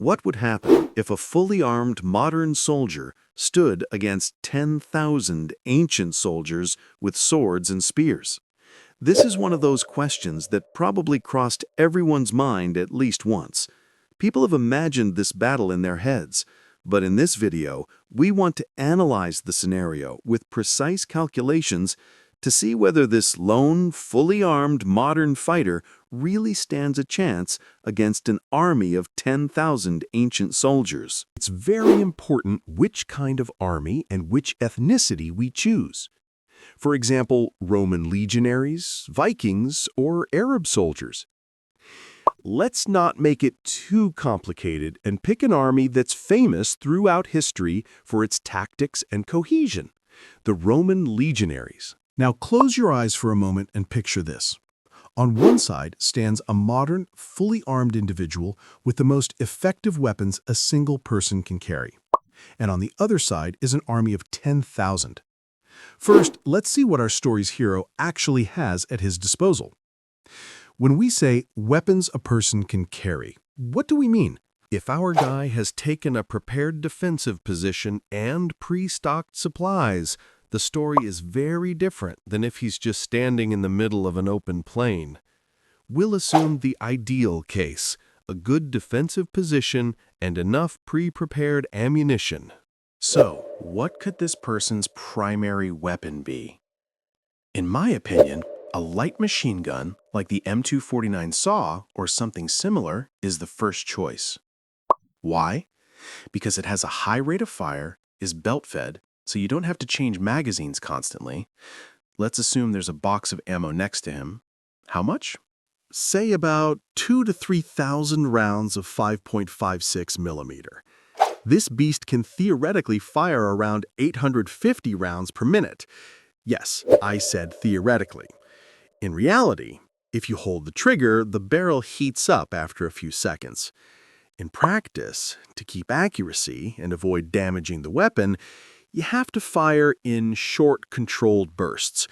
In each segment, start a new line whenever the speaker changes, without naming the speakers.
What would happen if a fully armed modern soldier stood against 10,000 ancient soldiers with swords and spears? This is one of those questions that probably crossed everyone's mind at least once. People have imagined this battle in their heads, but in this video, we want to analyze the scenario with precise calculations to see whether this lone, fully armed modern fighter really stands a chance against an army of 10,000 ancient soldiers.
It's very important which kind of army and which ethnicity we choose. For example, Roman legionaries, Vikings, or Arab soldiers. Let's not make it too complicated and pick an army that's famous throughout history for its tactics and cohesion, the Roman legionaries.
Now close your eyes for a moment and picture this. On one side stands a modern, fully armed individual with the most effective weapons a single person can carry. And on the other side is an army of 10,000. First, let's see what our story's hero actually has at his disposal. When we say weapons a person can carry, what do we mean?
If our guy has taken a prepared defensive position and pre-stocked supplies, the story is very different than if he's just standing in the middle of an open plain. We'll assume the ideal case, a good defensive position and enough pre-prepared ammunition.
So, what could this person's primary weapon be? In my opinion, a light machine gun, like the M249 SAW or something similar, is the first choice. Why? Because it has a high rate of fire, is belt-fed, so you don't have to change magazines constantly. Let's assume there's a box of ammo next to him. How much?
Say about 2,000 to 3,000 rounds of 5.56 millimeter. This beast can theoretically fire around 850 rounds per minute. Yes, I said theoretically. In reality, if you hold the trigger, the barrel heats up after a few seconds. In practice, to keep accuracy and avoid damaging the weapon, you have to fire in short, controlled bursts.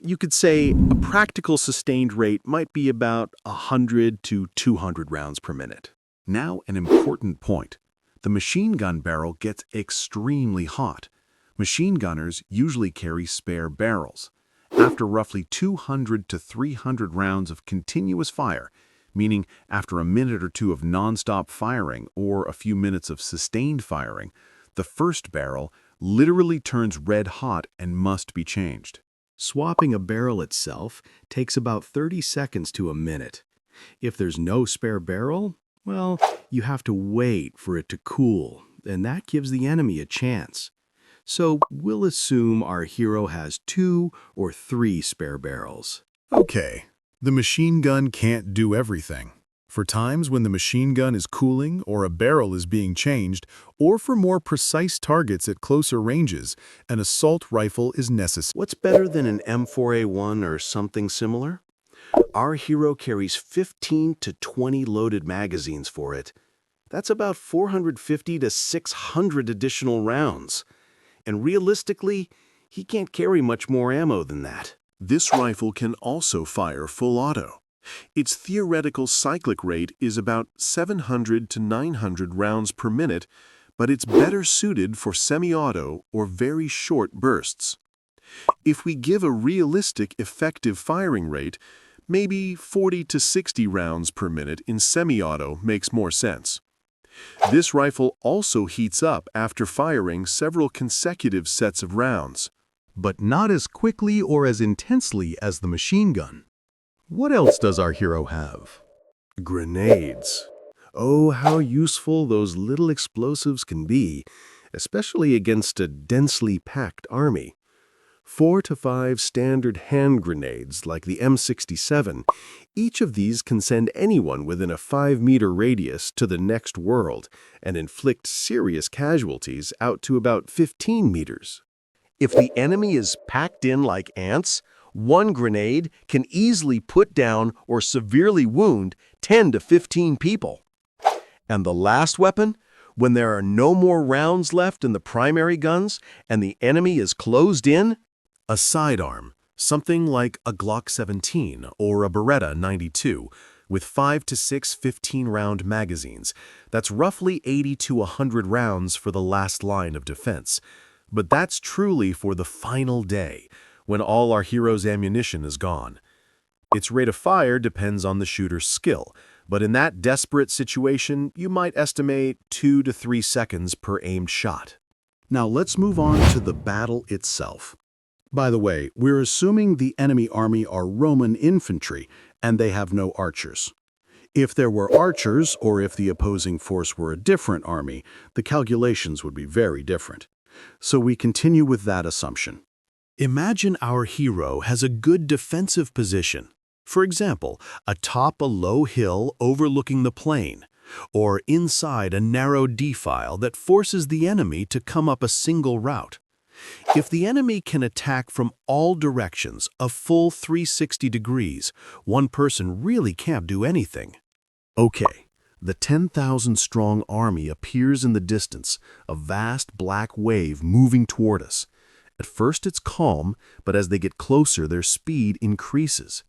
You could say a practical sustained rate might be about 100 to 200 rounds per minute.
Now, an important point. The machine gun barrel gets extremely hot. Machine gunners usually carry spare barrels. After roughly 200 to 300 rounds of continuous fire, meaning after a minute or two of non-stop firing or a few minutes of sustained firing, the first barrel literally turns red hot and must be changed. Swapping a barrel itself takes about 30 seconds to a minute. If there's no spare barrel, well, you have to wait for it to cool, and that gives the enemy a chance. So we'll assume our hero has 2 or 3 spare barrels.
Okay, the machine gun can't do everything. For times when the machine gun is cooling or a barrel is being changed, or for more precise targets at closer ranges, an assault rifle is necessary.
What's better than an M4A1 or something similar? Our hero carries 15 to 20 loaded magazines for it. That's about 450 to 600 additional rounds. And realistically, he can't carry much more ammo than that.
This rifle can also fire full auto. Its theoretical cyclic rate is about 700 to 900 rounds per minute, but it's better suited for semi-auto or very short bursts. If we give a realistic effective firing rate, maybe 40 to 60 rounds per minute in semi-auto makes more sense. This rifle also heats up after firing several consecutive sets of rounds.
But not as quickly or as intensely as the machine gun. What else does our hero have?
Grenades. Oh, how useful those little explosives can be, especially against a densely packed army. 4 to 5 standard hand grenades like the M67, each of these can send anyone within a 5-meter radius to the next world and inflict serious casualties out to about 15 meters. If the enemy is packed in like ants, one grenade can easily put down or severely wound 10 to 15 people. And the last weapon, when there are no more rounds left in the primary guns and the enemy is closed in,
A sidearm, something like a Glock 17 or a Beretta 92, with 5 to 6 15-round magazines. That's roughly 80 to 100 rounds for the last line of defense. But that's truly for the final day, when all our hero's ammunition is gone. Its rate of fire depends on the shooter's skill, but in that desperate situation, you might estimate 2 to 3 seconds per aimed shot.
Now let's move on to the battle itself. By the way, we're assuming the enemy army are Roman infantry, and they have no archers. If there were archers, or if the opposing force were a different army, the calculations would be very different. So we continue with that assumption. Imagine our hero has a good defensive position. For example, atop a low hill overlooking the plain, or inside a narrow defile that forces the enemy to come up a single route. If the enemy can attack from all directions, a full 360 degrees, one person really can't do anything. Okay, the 10,000-strong army appears in the distance, a vast black wave moving toward us. At first it's calm, but as they get closer, their speed increases.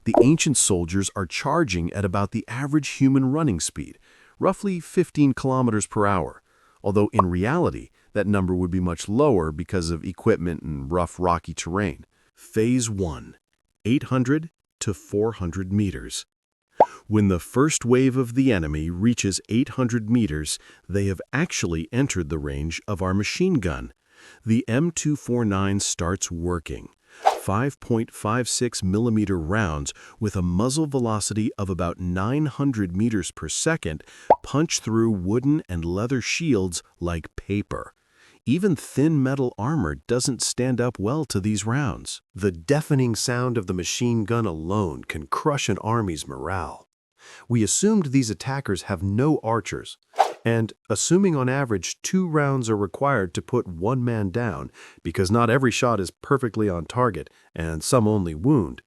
The ancient soldiers are charging at about the average human running speed, roughly 15 kilometers per hour, although in reality, that number would be much lower because of equipment and rough rocky terrain. Phase 1, 800 to 400 meters. When the first wave of the enemy reaches 800 meters, they have actually entered the range of our machine gun. The M249 starts working. 5.56 millimeter rounds with a muzzle velocity of about 900 meters per second punch through wooden and leather shields like paper. Even thin metal armor doesn't stand up well to these rounds. The deafening sound of the machine gun alone can crush an army's morale. We assumed these attackers have no archers, and assuming on average 2 rounds are required to put one man down, because not every shot is perfectly on target and some only wound,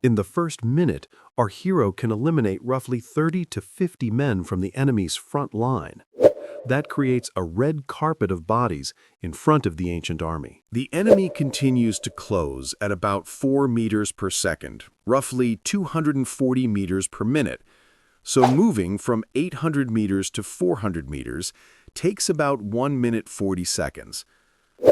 in the first minute, our hero can eliminate roughly 30 to 50 men from the enemy's front line. That creates a red carpet of bodies in front of the ancient army.
The enemy continues to close at about 4 meters per second, roughly 240 meters per minute. So moving from 800 meters to 400 meters takes about 1 minute 40 seconds.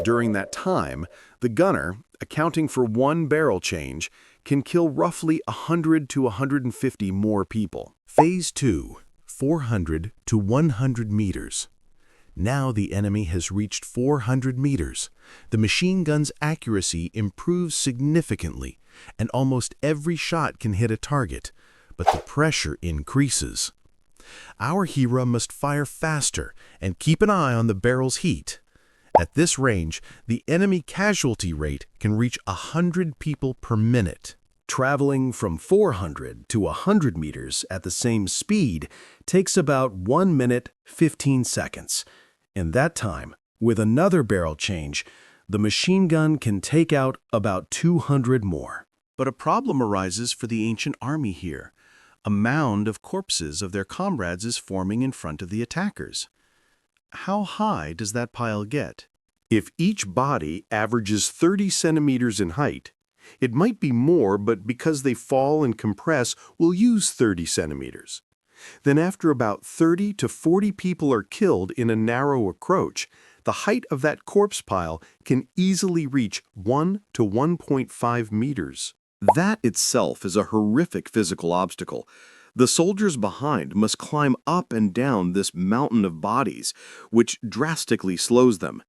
During that time, the gunner, accounting for 1 barrel change, can kill roughly 100 to 150 more people.
Phase 2, 400 to 100 meters. Now the enemy has reached 400 meters. The machine gun's accuracy improves significantly, and almost every shot can hit a target. But the pressure increases. Our hero must fire faster and keep an eye on the barrel's heat. At this range, the enemy casualty rate can reach 100 people per minute. Traveling from 400 to 100 meters at the same speed takes about 1 minute 15 seconds. In that time, with another barrel change, the machine gun can take out about 200 more. But a problem arises for the ancient army here. A mound of corpses of their comrades is forming in front of the attackers. How high does that pile get?
If each body averages 30 centimeters in height, it might be more, but because they fall and compress, we'll use 30 centimeters. Then after about 30 to 40 people are killed in a narrow approach, the height of that corpse pile can easily reach 1 to 1.5 meters. That itself is a horrific physical obstacle. The soldiers behind must climb up and down this mountain of bodies, which drastically slows them.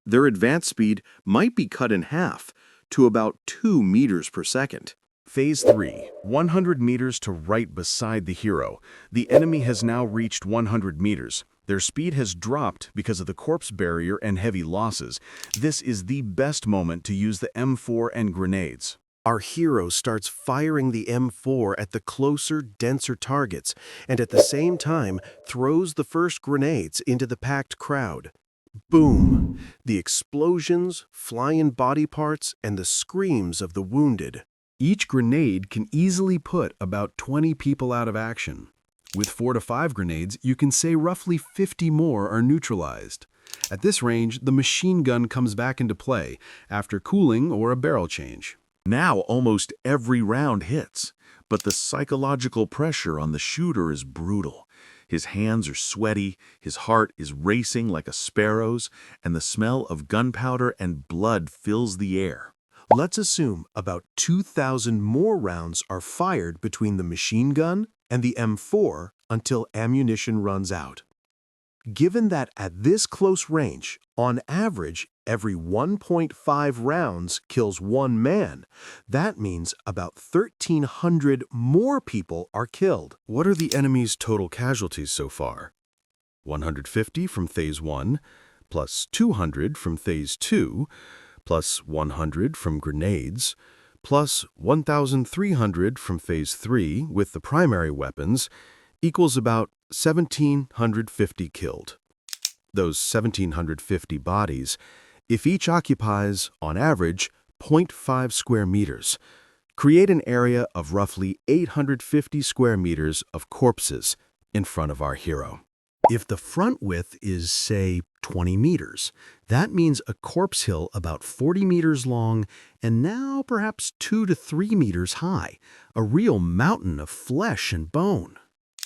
Their advance speed might be cut in half, to about 2 meters per second.
Phase 3, 100 meters to right beside the hero. The enemy has now reached 100 meters. Their speed has dropped because of the corpse barrier and heavy losses. This is the best moment to use the M4 and grenades. Our hero starts firing the M4 at the closer, denser targets, and at the same time throws the first grenades into the packed crowd. Boom! The explosions, flying body parts, and the screams of the wounded. Each grenade can easily put about 20 people out of action. With 4 to 5 grenades, you can say roughly 50 more are neutralized. At this range, the machine gun comes back into play after cooling or a barrel change. Now almost every round hits,
But the psychological pressure on the shooter is brutal. His hands are sweaty, his heart is racing like a sparrow's, and the smell of gunpowder and blood fills the air.
Let's assume about 2,000 more rounds are fired between the machine gun and the M4 until ammunition runs out. Given that at this close range, on average, every 1.5 rounds kills one man, that means about 1,300 more people are killed.
What are the enemy's total casualties so far? 150 from Phase 1, plus 200 from Phase 2, plus 100 from grenades, plus 1,300 from Phase 3 with the primary weapons, equals about 1,750 killed. Those 1,750 bodies, if each occupies, on average, 0.5 square meters, create an area of roughly 850 square meters of corpses in front of our hero.
If the front width is, say, 20 meters, that means a corpse hill about 40 meters long and now perhaps 2 to 3 meters high, a real mountain of flesh and bone.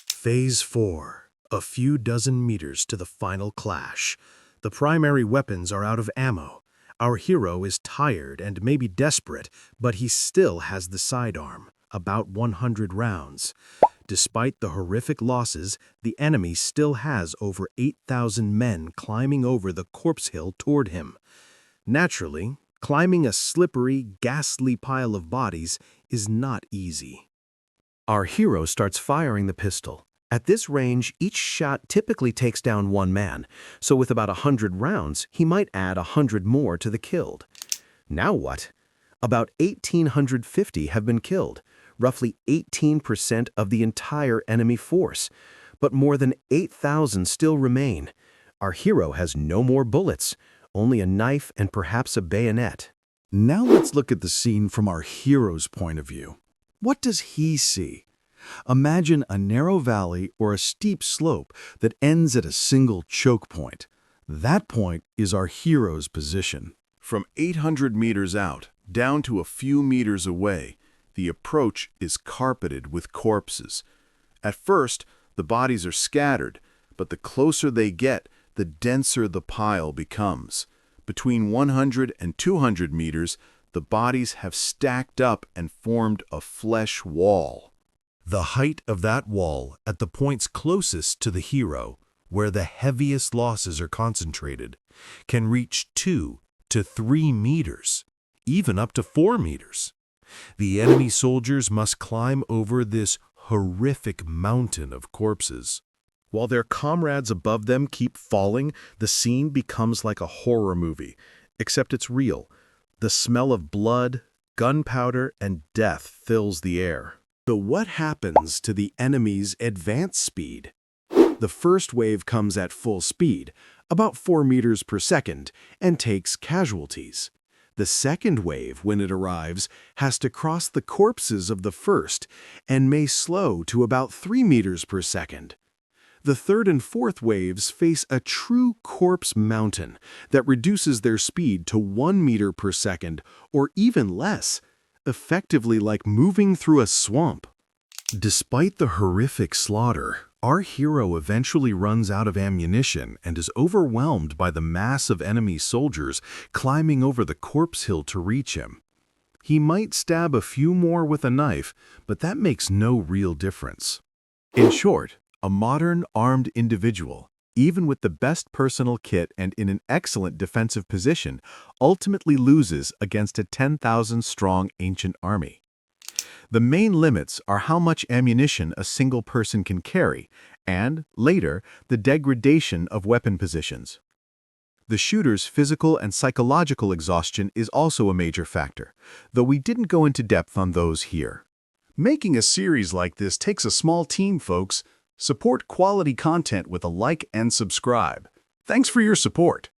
Phase 4. A few dozen meters to the final clash. The primary weapons are out of ammo. Our hero is tired and maybe desperate, but he still has the sidearm, about 100 rounds. Despite the horrific losses, the enemy still has over 8,000 men climbing over the corpse hill toward him. Naturally, climbing a slippery, ghastly pile of bodies is not easy. Our hero starts firing the pistol. At this range, each shot typically takes down one man, so with about 100 rounds, he might add 100 more to the killed. Now what? About 1,850 have been killed, roughly 18% of the entire enemy force, but more than 8,000 still remain. Our hero has no more bullets, only a knife and perhaps a bayonet.
Now let's look at the scene from our hero's point of view. What does he see? Imagine a narrow valley or a steep slope that ends at a single choke point. That point is our hero's position. From 800 meters out, down to a few meters away, the approach is carpeted with corpses. At first, the bodies are scattered, but the closer they get, the denser the pile becomes. Between 100 and 200 meters, the bodies have stacked up and formed a flesh wall.
The height of that wall at the points closest to the hero, where the heaviest losses are concentrated, can reach 2 to 3 meters, even up to 4 meters. The enemy soldiers must climb over this horrific mountain of corpses. While their comrades above them keep falling, the scene becomes like a horror movie, except it's real. The smell of blood, gunpowder, and death fills the air. So what happens to the enemy's advance speed? The first wave comes at full speed, about 4 meters per second, and takes casualties. The second wave, when it arrives, has to cross the corpses of the first and may slow to about 3 meters per second. The third and fourth waves face a true corpse mountain that reduces their speed to 1 meter per second or even less, effectively like moving through a swamp. Despite the horrific slaughter, our hero eventually runs out of ammunition and is overwhelmed by the mass of enemy soldiers climbing over the corpse hill to reach him. He might stab a few more with a knife, but that makes no real difference. In short, a modern armed individual, even with the best personal kit and in an excellent defensive position, ultimately loses against a 10,000-strong ancient army. The main limits are how much ammunition a single person can carry, and, later, the degradation of weapon positions. The shooter's physical and psychological exhaustion is also a major factor, though we didn't go into depth on those here.
Making a series like this takes a small team, folks. Support quality content with a like and subscribe. Thanks for your support.